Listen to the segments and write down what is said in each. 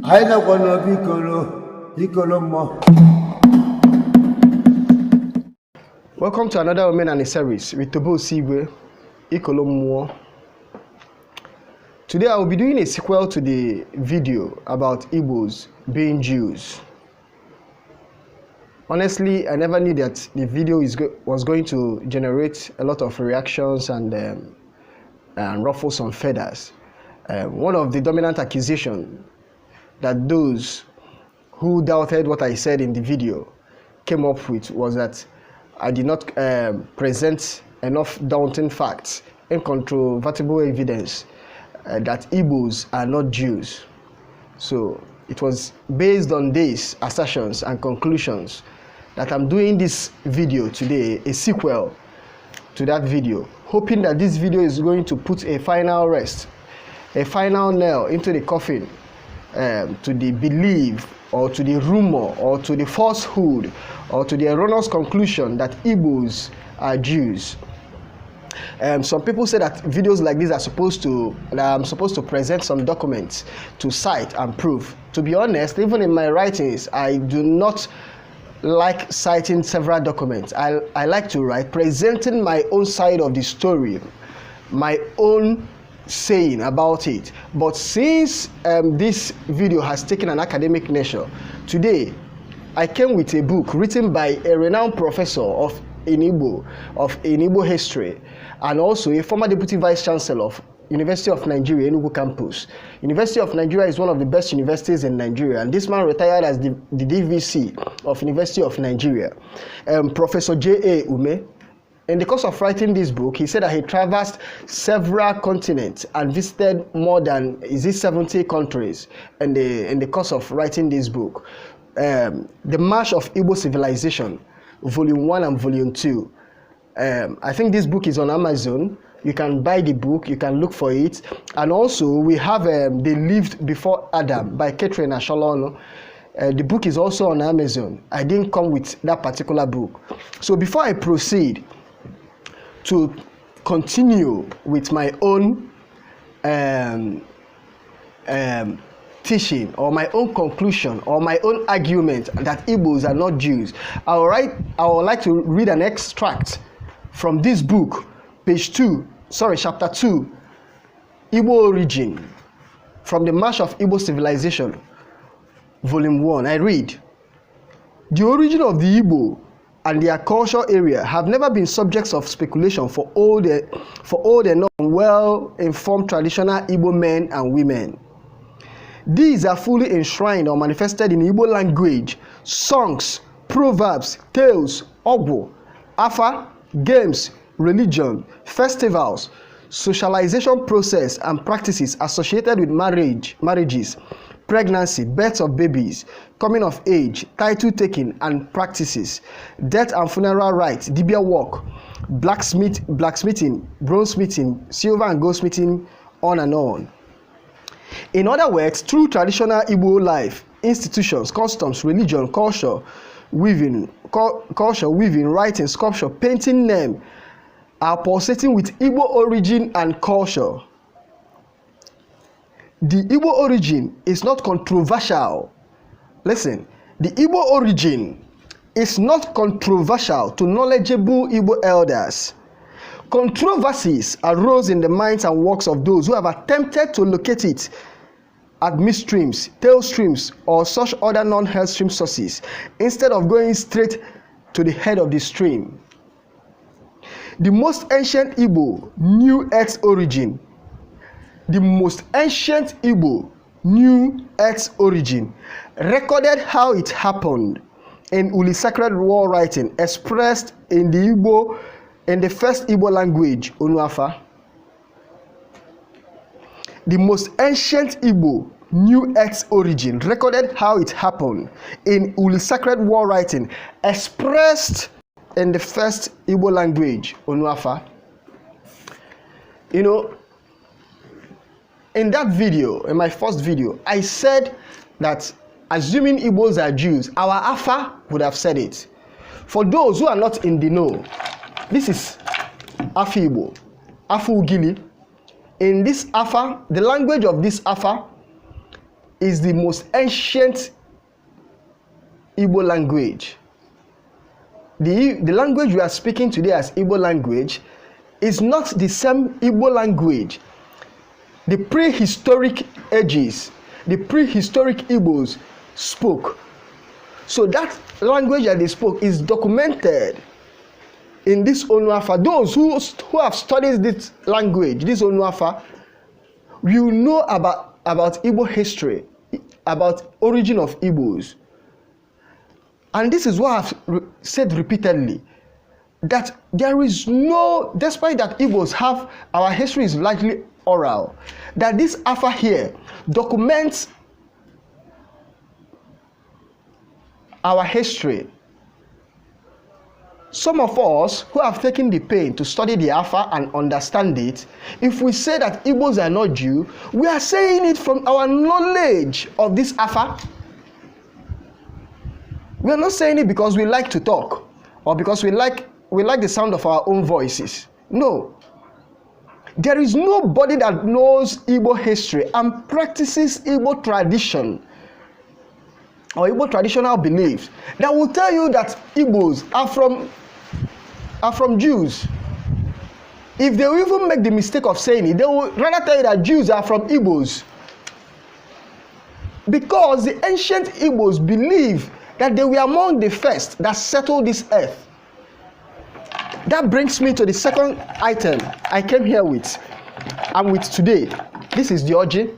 I don't want to be Ikolo. Welcome to another Women and a Series with Tobo Sigwe, Ikolo. Today I will be doing a sequel to the video about Igbos being Jews. Honestly, I never knew that the video was going to generate a lot of reactions and ruffle some feathers. One of the dominant accusations that those who doubted what I said in the video came up with was that I did not present enough daunting facts, incontrovertible evidence that Igbos are not Jews. So it was based on these assertions and conclusions that I'm doing this video today, a sequel to that video, hoping that this video is going to put a final rest, a final nail into the coffin to the belief or to the rumor or to the falsehood or to the erroneous conclusion that Igbos are Jews. Some people say that videos like this are I'm supposed to present some documents to cite and prove. To be honest, even in my writings, I do not like citing several documents. I like to write presenting my own side of the story, my own saying about it. But since this video has taken an academic nature, today I came with a book written by a renowned professor in Igbo history, and also a former deputy vice chancellor of University of Nigeria, Enugu campus. University of Nigeria is one of the best universities in Nigeria, and this man retired as the DVC of University of Nigeria. Professor J.A. Ume. In the course of writing this book, he said that he traversed several continents and visited more than 70 countries in the course of writing this book. The March of Igbo Civilization, Volume 1 and Volume 2. I think this book is on Amazon. You can buy the book, you can look for it. And also, we have They Lived Before Adam by Catherine Ashalono. The book is also on Amazon. I didn't come with that particular book. So before I proceed to continue with my own teaching or my own conclusion or my own argument that Igbos are not Jews, I would like to read an extract from this book, chapter 2, Igbo Origin, from the March of Igbo Civilization, Volume 1. I read, "The origin of the Igbo and their cultural area have never been subjects of speculation for old and well-informed traditional Igbo men and women. These are fully enshrined or manifested in Igbo language, songs, proverbs, tales, ogbo, afa, games, religion, festivals, socialization process and practices associated with marriages, pregnancy, birth of babies, coming of age, title taking and practices, death and funeral rites, dibia work, blacksmithing, bronzesmithing, silver and goldsmithing, on and on. In other words, through traditional Igbo life, institutions, customs, religion, culture, weaving, writing, sculpture, painting, name are pulsating with Igbo origin and culture. The Igbo origin is not controversial. Listen, the Igbo origin is not controversial to knowledgeable Igbo elders. Controversies arose in the minds and works of those who have attempted to locate it at midstreams, tail streams, or such other non-health stream sources, instead of going straight to the head of the stream. The most ancient Igbo knew Earth's origin. The most ancient Igbo knew Earth's origin, recorded how it happened in Uli Sacred War writing, expressed in the first Igbo language, Onuafa. The most ancient Igbo knew Earth's origin, recorded how it happened in Uli Sacred War writing, expressed in the first Igbo language, Onuafa. You know, in that video, in my first video, I said that assuming Igbos are Jews, our Afa would have said it. For those who are not in the know, this is Afa Igbo, Afa Ugili. In this Afa, the language of this Afa is the most ancient Igbo language. The language we are speaking today as Igbo language is not the same Igbo language the prehistoric ages, the prehistoric Igbos spoke. So that language that they spoke is documented in this Onuafa. Those who have studied this language, this Onuafa, will know about Igbo history, about origin of Igbos. And this is what I've said repeatedly, that there is no, despite that Igbos have, our history is largely oral, that this Afa here documents our history. Some of us who have taken the pain to study the Afa and understand it, if we say that Igbos are not Jew, we are saying it from our knowledge of this Afa. We are not saying it because we like to talk or because we like the sound of our own voices. No. There is nobody that knows Igbo history and practices Igbo tradition or Igbo traditional beliefs that will tell you that Igbos are from Jews. If they will even make the mistake of saying it, they will rather tell you that Jews are from Igbos. Because the ancient Igbos believe that they were among the first that settled this earth. That brings me to the second item I came here with and with today. This is the Oji.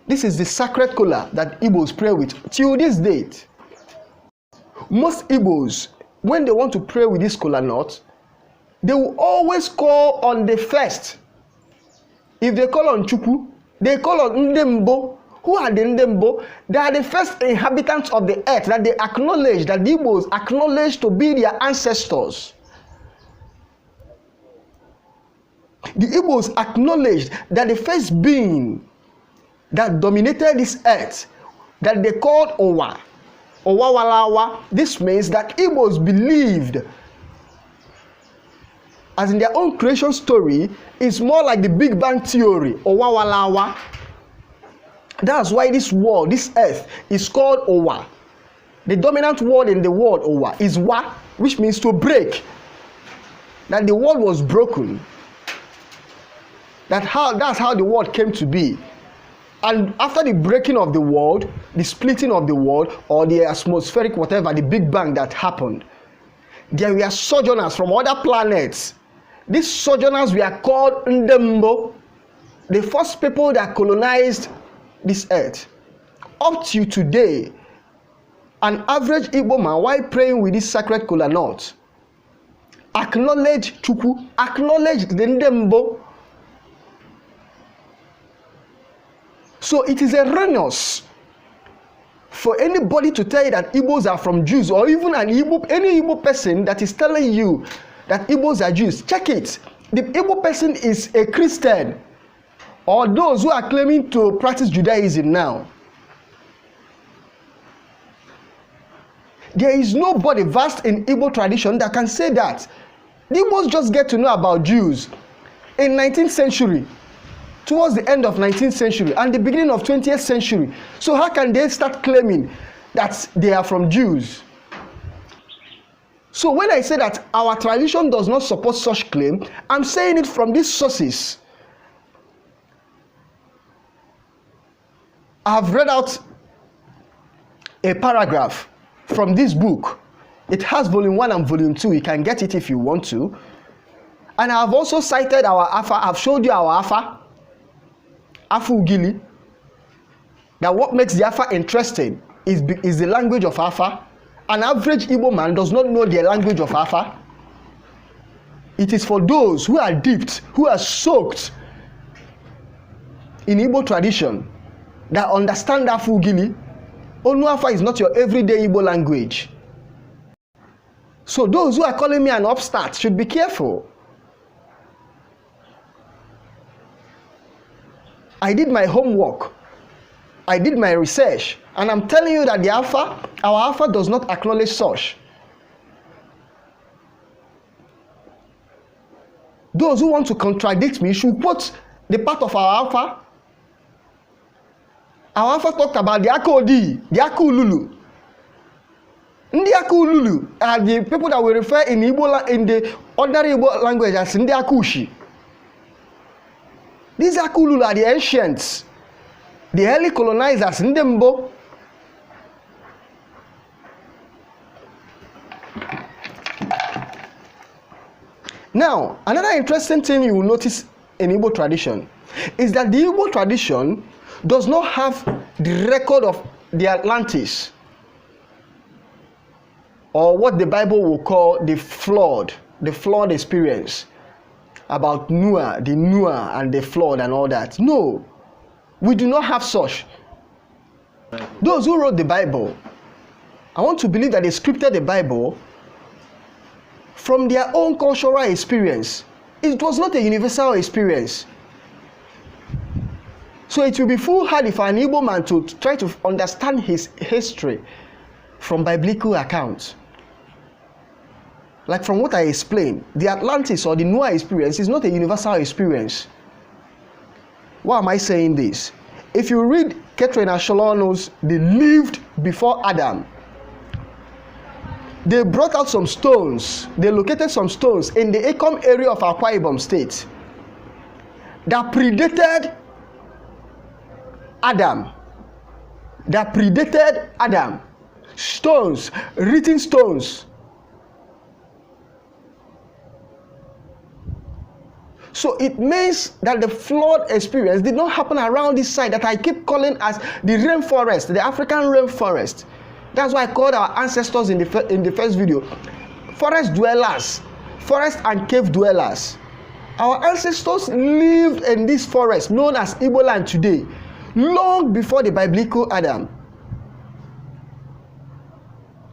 This is the sacred kola that Igbos pray with till this date. Most Igbos, when they want to pray with this kola nut, they will always call on the first. If they call on Chukwu, they call on Ndembo. Who are the Ndembo? They are the first inhabitants of the earth that they acknowledge, that the Igbos acknowledge to be their ancestors. The Igbos acknowledged that the first being that dominated this earth, that they called Owa, Owawalawa. This means that Igbos believed, as in their own creation story, is more like the Big Bang theory, Owawalawa. That's why this world, this earth, is called Owa. The dominant word in the word Owa is Wa, which means to break. That the world was broken. That's how the world came to be. And after the breaking of the world, the splitting of the world, or the atmospheric whatever, the Big Bang that happened, there were sojourners from other planets. These sojourners were called Ndembo, the first people that colonized this earth. Up to today, an average Igbo man, while praying with this sacred kola nut, acknowledge Chukwu, acknowledge the Ndembo. So it is erroneous for anybody to tell you that Igbos are from Jews, or even any Igbo person that is telling you that Igbos are Jews. Check it. The Igbo person is a Christian, or those who are claiming to practice Judaism now. There is nobody versed in Igbo tradition that can say that. The Igbos just get to know about Jews in 19th century, towards the end of 19th century and the beginning of 20th century. So how can they start claiming that they are from Jews? So when I say that our tradition does not support such claim, I'm saying it from these sources. I have read out a paragraph from this book. It has volume 1 and volume 2. You can get it if you want to. And I have also cited our Afa. I've showed you our Afa, Afu Ugili. That what makes the Afa interesting is the language of Afa. An average Igbo man does not know the language of Afa. It is for those who are dipped, who are soaked in Igbo tradition, that understand Afu Ugili. Onuafa is not your everyday Igbo language. So those who are calling me an upstart should be careful. I did my homework. I did my research. And I'm telling you that our Alpha does not acknowledge such. Those who want to contradict me should quote the part of our Alpha Our Alpha talked about the Akodi, the Akululu. Ndi Akululu are the people that we refer in Igbo, in the ordinary Igbo language as Ndi Akushi. These Akululu are the ancients, the early colonizers, Ndembo. Now, another interesting thing you will notice in Igbo tradition is that the Igbo tradition does not have the record of the Atlantis, or what the Bible will call the flood experience, about Noah, and the flood and all that. No, we do not have such. Those who wrote the Bible, I want to believe that they scripted the Bible from their own cultural experience. It was not a universal experience. So it will be foolhardy for an Igbo man to try to understand his history from biblical accounts. Like from what I explained, the Atlantis or the Noah experience is not a universal experience. Why am I saying this? If you read Catherine Asholano's They Lived Before Adam, they brought out some stones. They located some stones in the Ekom area of Akwa Ibom State that predated Adam. Stones, written stones. So it means that the flood experience did not happen around this site that I keep calling as the rainforest, the African rainforest. That's why I called our ancestors in the first video forest dwellers, forest and cave dwellers. Our ancestors lived in this forest known as Igbo land today, long before the biblical Adam.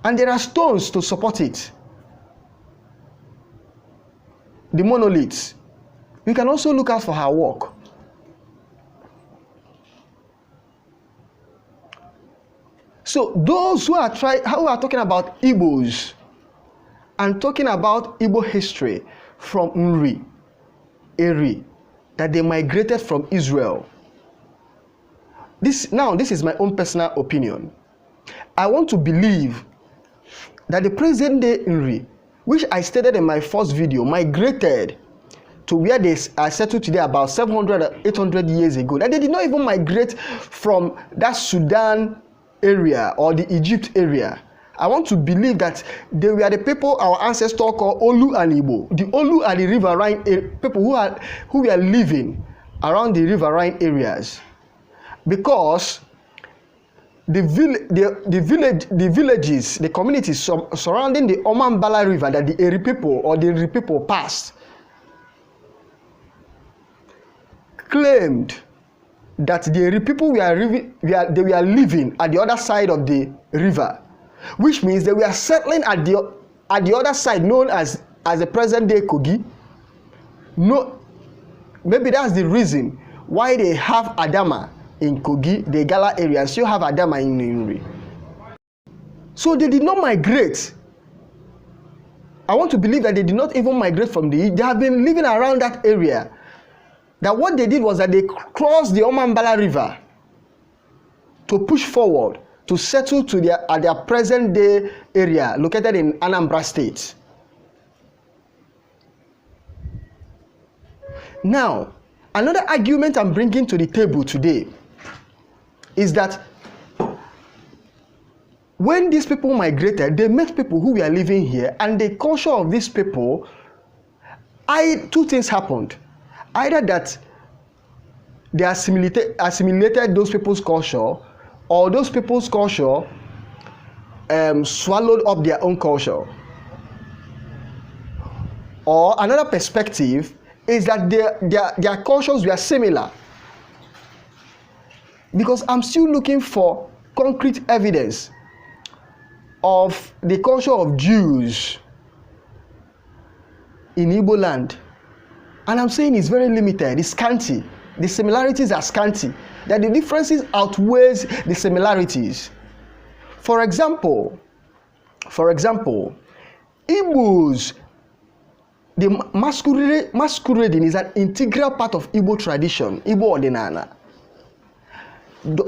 And there are stones to support it. The monoliths. We can also look out for her work. So those who are talking about Igbos and talking about Igbo history from Nri, Eri, that they migrated from Israel. This is my own personal opinion. I want to believe that the present day Nri, which I stated in my first video, migrated to where they are settled today about 700 or 800 years ago. That they did not even migrate from that Sudan area or the Egypt area. I want to believe that they were the people our ancestors called Olu and Igbo. The Olu are the riverine people who were living around the riverine areas, because the villages, the communities surrounding the Omambala River that the Eri people or the Eri people passed, claimed that the Eri people were living at the other side of the river, which means they were settling at the other side, known as the present day Kogi. No, maybe that's the reason why they have Adama in Kogi, the Gala area, and still have Adama in Nri. So they did not migrate. I want to believe that they did not even migrate from they have been living around that area. That what they did was that they crossed the Omambala River to push forward to settle to their present day area located in Anambra State. Now, another argument I'm bringing to the table today is that when these people migrated, they met people who were living here, and the culture of these people, two things happened. Either that they assimilated those people's culture, or those people's culture swallowed up their own culture. Or another perspective is that their cultures were similar. Because I'm still looking for concrete evidence of the culture of Jews in Igbo land. And I'm saying it's very limited, it's scanty. The similarities are scanty. That the differences outweighs the similarities. For example, Igbos, the masquerading is an integral part of Igbo tradition, Igbo ordinana.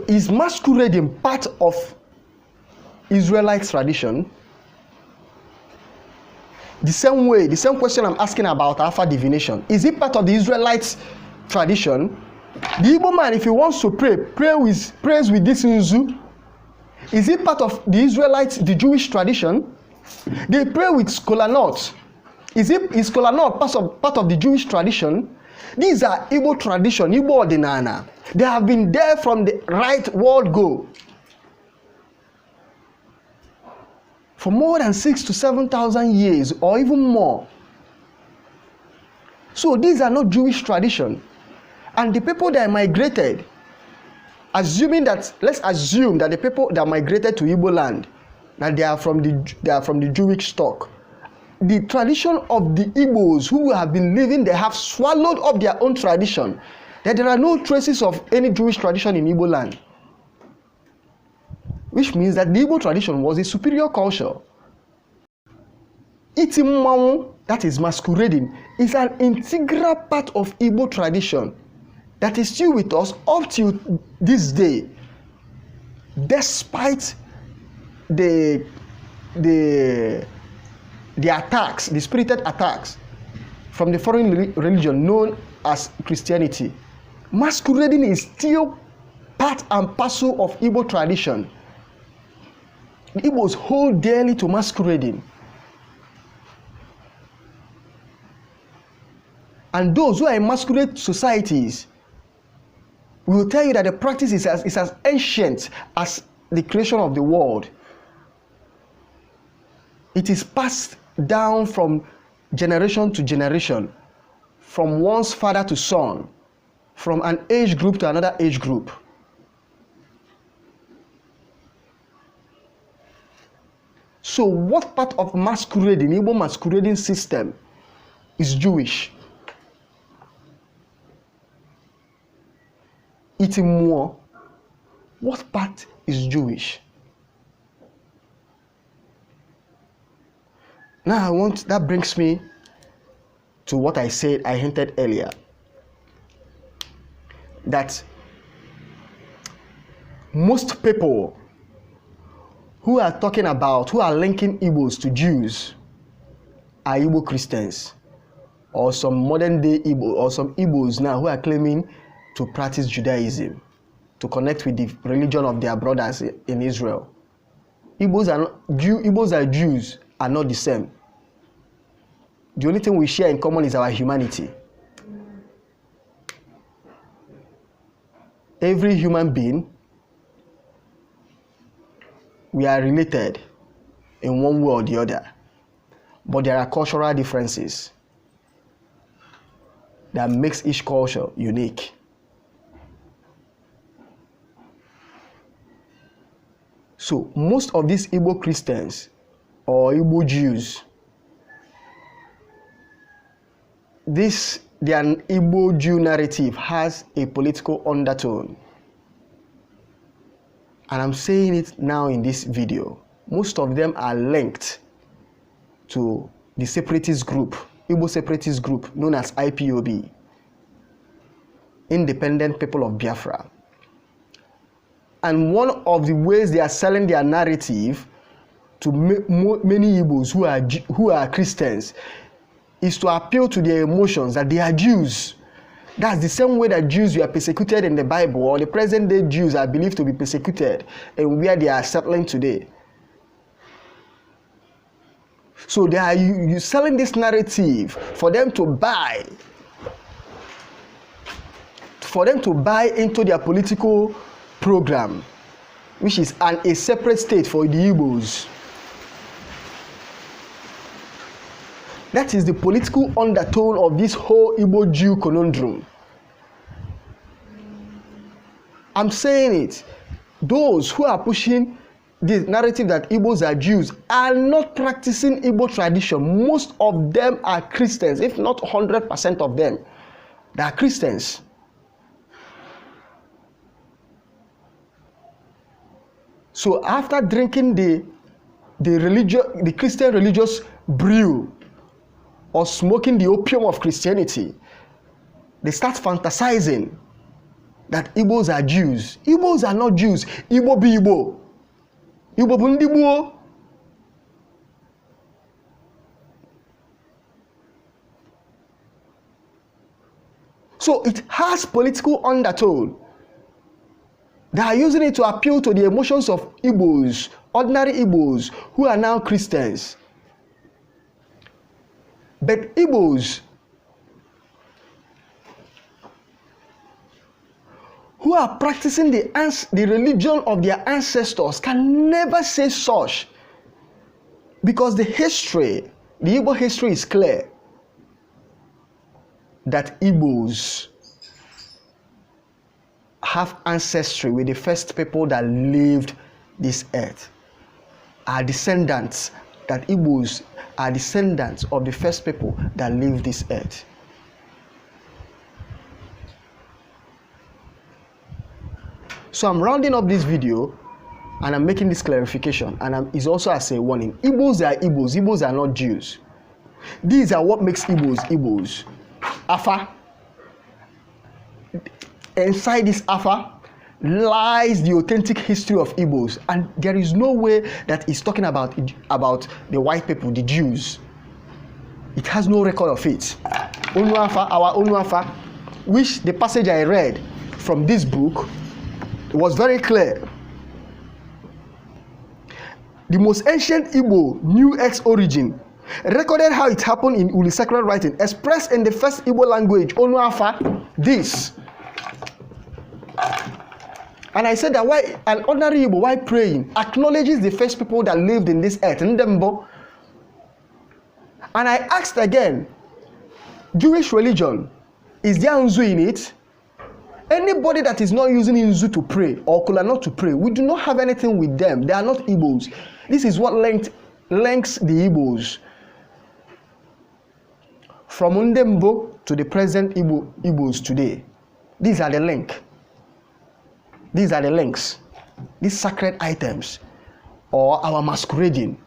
is masquerading part of Israelite tradition? The same question I'm asking about alpha divination. Is it part of the Israelite tradition? The Igbo man, if he wants to prays with this nzu. Is it part of the Israelites, the Jewish tradition? They pray with skolanot. Is skolanot part of the Jewish tradition? These are Igbo tradition, Igbo ordinana. They have been there from the right world go. For more than 6,000 to 7,000 years or even more. So these are not Jewish tradition. And the people that migrated, let's assume that the people that migrated to Igbo land, that they are from the Jewish stock. The tradition of the Igbos who have been living, they have swallowed up their own tradition. That there are no traces of any Jewish tradition in Igbo land. Which means that the Igbo tradition was a superior culture. Itimawu, that is masquerading, is an integral part of Igbo tradition that is still with us up till this day, despite the attacks, the spirited attacks from the foreign religion known as Christianity. Masquerading is still part and parcel of Igbo tradition. The Igbos hold dearly to masquerading. And those who are in masquerade societies will tell you that the practice is as ancient as the creation of the world. It is passed down from generation to generation, from one's father to son, from an age group to another age group. So what part of masquerading, Igbo masquerading system, is Jewish? Eating more, what part is Jewish? Now that brings me to what I hinted earlier. That most people who are linking Igbos to Jews are Igbo Christians, or some modern day Igbo, or some Igbos now who are claiming to practice Judaism, to connect with the religion of their brothers in Israel. Igbos are Jews are not the same. The only thing we share in common is our humanity. Every human being, we are related in one way or the other, but there are cultural differences that makes each culture unique. So most of these Igbo Christians or Igbo Jews, their Igbo-Jew narrative has a political undertone. And I'm saying it now in this video. Most of them are linked to the separatist group, Igbo separatist group known as IPOB, Independent People of Biafra. And one of the ways they are selling their narrative to many Igbos who are Christians is to appeal to their emotions that they are Jews. That's the same way that Jews were persecuted in the Bible, or the present day Jews are believed to be persecuted, and where they are settling today. So they are selling this narrative for them to buy into their political program, which is a separate state for the Igbos. That is the political undertone of this whole Igbo-Jew conundrum. I'm saying it. Those who are pushing the narrative that Igbos are Jews are not practicing Igbo tradition. Most of them are Christians, if not 100% of them. They are Christians. So after drinking the Christian religious brew, or smoking the opium of Christianity, they start fantasizing that Igbos are Jews. Igbos are not Jews. Igbo be Igbo. Igbo bu ndị Igbo. So it has political undertone. They are using it to appeal to the emotions of Igbos, ordinary Igbos, who are now Christians. But Igbos who are practicing the religion of their ancestors can never say such, because the Igbo history is clear that Igbos have ancestry with the first people that lived this earth. Our descendants, that Igbos are descendants of the first people that lived this earth. So I'm rounding up this video and I'm making this clarification, and it's also as a warning. Igbos are Igbos. Igbos are not Jews. These are what makes Igbos Igbos. Afa. Inside this Afa lies the authentic history of Igbos, and there is no way that it's talking about the white people, the Jews. It has no record of it. Onuafa, our Onuafa, which the passage I read from this book was very clear. The most ancient Igbo New X origin recorded how it happened in Uli sacred writing, expressed in the first Igbo language, Onuafa, this. And I said that why an ordinary Igbo, while praying, acknowledges the first people that lived in this earth, Ndembo. And I asked again, Jewish religion, is there Nzu in it? Anybody that is not using Nzu to pray or Kula not to pray, we do not have anything with them. They are not Igbos. This is what links the Igbos from Ndembo to the present Igbos today. These are the link. These are the links. These sacred items, or our masquerading.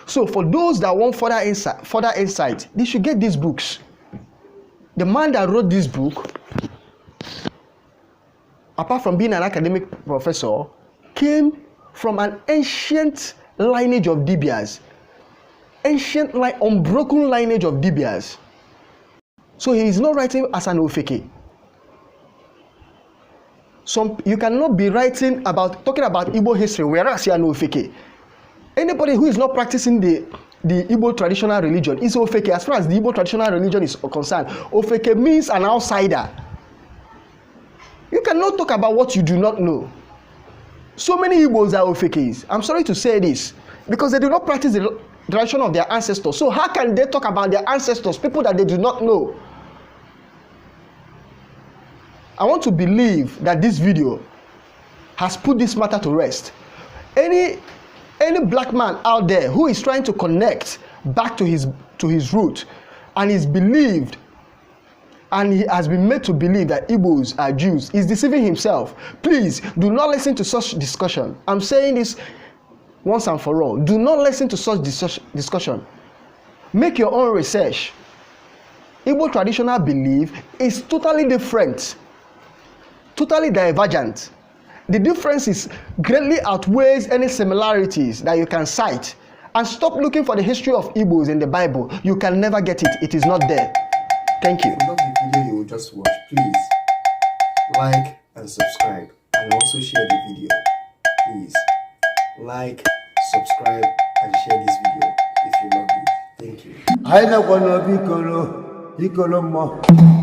So for those that want further insight, they should get these books. The man that wrote this book, apart from being an academic professor, came from an ancient lineage of Dibias. Unbroken lineage of Dibias. So he is not writing as an Ofeke. You cannot be talking about Igbo history, whereas you are an Ofeke. Anybody who is not practicing the Igbo traditional religion is Ofeke. As far as the Igbo traditional religion is concerned, Ofeke means an outsider. You cannot talk about what you do not know. So many Igbos are Ofekes. I'm sorry to say this, because they do not practice the tradition of their ancestors. So how can they talk about their ancestors, people that they do not know? I want to believe that this video has put this matter to rest. Any black man out there who is trying to connect back to his root and is believed, and he has been made to believe that Igbos are Jews, is deceiving himself. Please do not listen to such discussion. I'm saying this once and for all. Do not listen to such discussion. Make your own research. Igbo traditional belief is totally different, totally divergent. The differences greatly outweighs any similarities that you can cite. And stop looking for the history of Igbos in the Bible. You can never get it. It is not there. Thank you. If you love the video you will just watch, please like and subscribe, and also share the video. Please like, subscribe, and share this video if you love it. Thank you. Anyị nakwa n'obi ikolo mmụọ.